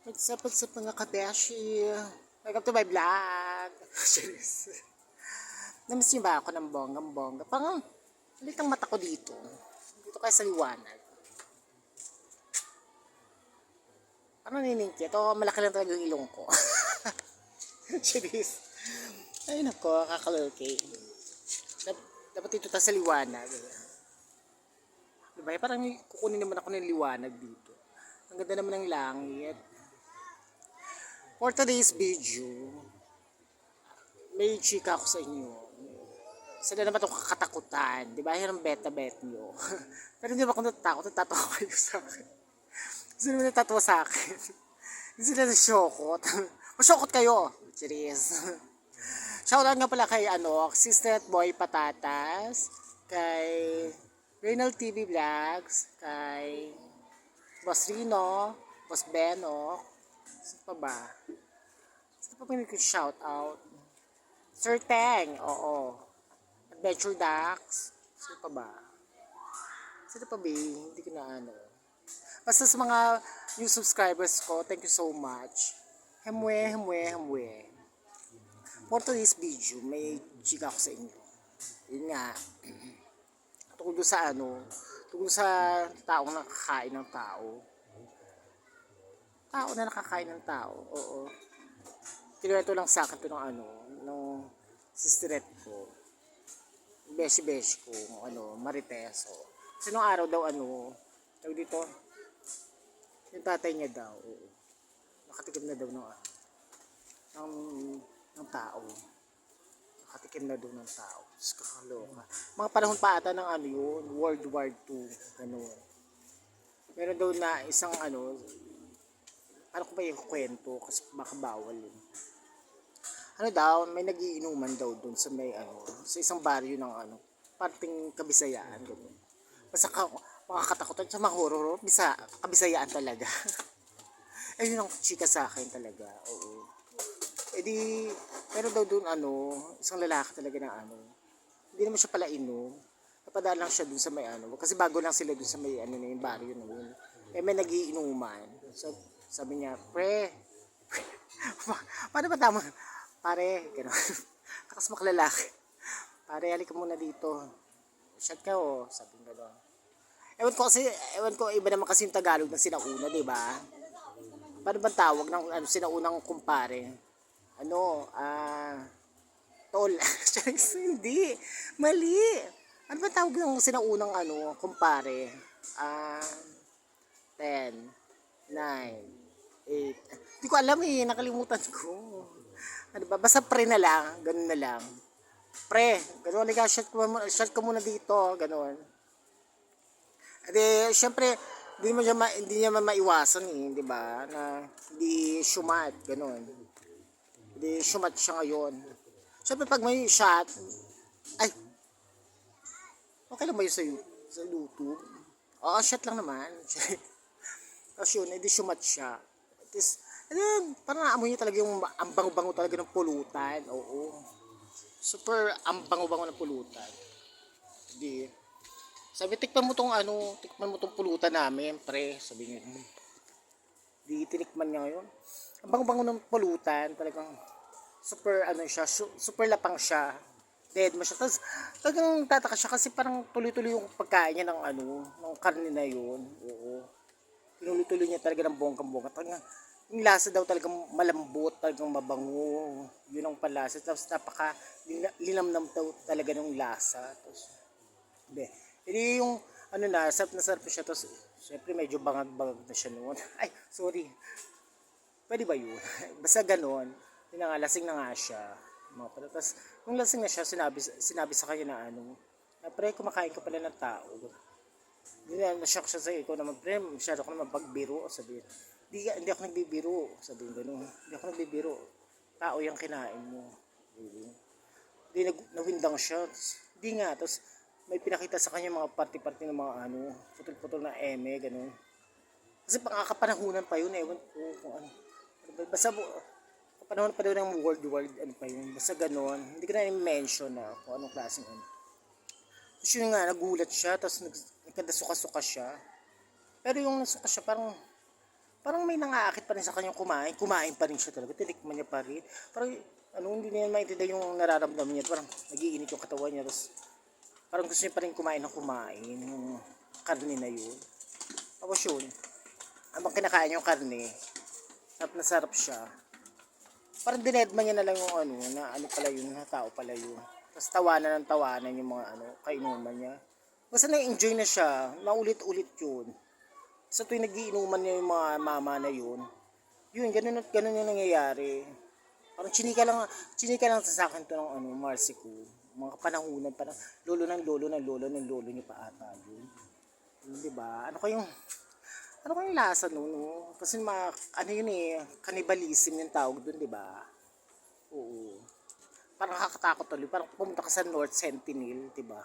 What's up mga kabeshi? Welcome to my vlog. Serious. Namiss niyo ba ako ng bonggang-bongga? Parang halit ang mata ko dito. Dito kayo sa liwanag. Ano niningkit? O malaki lang talaga yung ilong ko. Serious. Ay nako, kakalulki. Dapat dito tayo sa liwanag. Diba? Parang kukunin naman ako ng liwanag dito. Ang ganda naman ng langit. For today's video, may chika ako sa inyo. Sila naman itong kakatakutan. Di ba? Yan ang beta-bet nyo. Pero hindi ba ako natatakot? Natatawa kayo sa akin. Sila naman natatawa sa akin. Hindi sila nasyokot. Masyokot kayo. Cheers. Shoutout nga pala kay Sister Boy Patatas, kay Reynald TV Vlogs, kay Boss Rino, Boss Benok, saan pa ba? Saan pa shout out? Sir Teng, oo. Adventure Ducks, saan pa ba? Saan pa ba? Hindi ko na Basta sa mga new subscribers ko, thank you so much. Hemwe. For today's video, may chika ako sa inyo. Yun nga, tungkol sa taong nakakain ng tao. Tao na nakakain ng tao, oo. Kinuwento lang sa akin ito ng sister ko. Beshi ko, Mariteso. Kasi nung araw daw, tawag dito, yung tatay niya daw, oo. Nakatikim na daw ng tao. Nakatikim na daw ng tao. Tapos kakaloka. Mga panahon pa ata ng yun, World War II, gano'n. Meron daw na isang paano ko ba yung kwento kasi baka bawal yun. May nagiinuman daw doon sa may sa isang baryo ng parting Kabisayaan gano'n. Basta makakatakutan sa mga horror, Kabisayaan talaga. Ayun ang chika sa akin talaga, oo. E di, pero daw doon isang lalaki talaga na hindi naman siya pala inom. Napadaan lang siya doon sa may kasi bago lang sila doon sa may na yung baryo na yun. Eh may nagiinuman. So, sabi niya, pre, paano ba tama? Pare, gano'n. Takas maklalaki. Pare, halika muna dito. Shot ka sabi nga doon. Ewan ko, iba naman kasi yung Tagalog na sinauna, di ba? Paano ba tawag ng sinaunang kumpare? Tol. Hindi. Mali. Ano ba tawag ng sinaunang kumpare? 10, 9, 8. Hindi ko alam nakalimutan ko. Ano ba? Basta pre na lang. Ganun na lang. Pre, gano'n ka, shot ko muna dito. Gano'n. Ade, syempre, hindi niya maiwasan di ba? Na hindi shumat, gano'n. Hindi shumat siya ngayon. Syempre, pag may shot, ay, okay lang ba yun sa YouTube? Oo, shot lang naman. Tapos yun, hindi shumat siya. Tapos, parang naamoy niya talaga yung ambango-bango talaga ng pulutan. Oo. Super ambango-bango ng pulutan. Hindi. Sabi, tikman mo tong pulutan namin, pre. Sabi niya, di tinikman niya ngayon. Ang bango-bango ng pulutan, talagang super super lapang siya. Dead mo siya. Tapos talagang tataka siya kasi parang tuloy-tuloy yung pagkain niya ng karne na yun. Oo. Tinuloy-tuloy niya talaga ng bonggang-bongga. Talagang yung lasa daw talagang malambot, talagang mabango. Yun ang palasa. Tapos linamnam daw talaga ng lasa. Tapos, hindi yung sarap na sarap siya. Tapos, syempre medyo bangag-bangag na siya noon. Ay, sorry. Pwede ba yun? Basta ganon. Yun na nga, lasing na nga siya. Tapos, nung lasing na siya, sinabi sa kanya na pre, kumakain ka pala ng tao. Hindi na, na-shock siya sa'yo. Ikaw naman, pre, masyado ko naman pagbiro. Sabihin, hindi ako nagbibiro. Sabihin gano'n. Hindi ako nagbibiro. Tao yung kinain mo. Hindi, nawindang siya. Hindi nga, tapos, may pinakita sa kanya mga party-party ng mga putol-putol na eme, gano'n. Kasi pangakapanahunan pa yun, ewan ko kung ano. Basta, kapanahon pa daw ng world, pa yun. Basta gano'n. Hindi ko na i-mention kung anong klaseng Tapos yun nga, nagulat siya, tapos nagkadasuka-suka siya. Pero yung nasuka siya, parang Parang may nangaakit pa rin sa kanyang kumain pa rin siya talaga, tinikman niya pa rin. Parang, hindi niya maintindihan yung nararamdaman niya, parang nagiinit yung katawan niya, tapos parang gusto niya pa rin kumain ng kumain, yung karne na yun. Tapos yun, habang kinakain yung karne, nasarap siya. Parang dinedma niya na lang yung na pala yun, na tao pala yun. Tapos tawanan yung mga kainuman niya. Basta na-enjoy na siya, naulit-ulit yun. Sa tuwing nagiinuman niya yung mga mama na yun, ganun at ganun yung nangyayari. Parang chinika lang sa akin to ng Marcy ko. Mga panahunan, parang lolo niya pa ata yun. Diba? Ano kayong lasa nun, no? Kasi yun cannibalism yung tawag dun, diba? Oo. Parang nakakatakot tuloy. Parang pumunta ka sa North Sentinel, diba?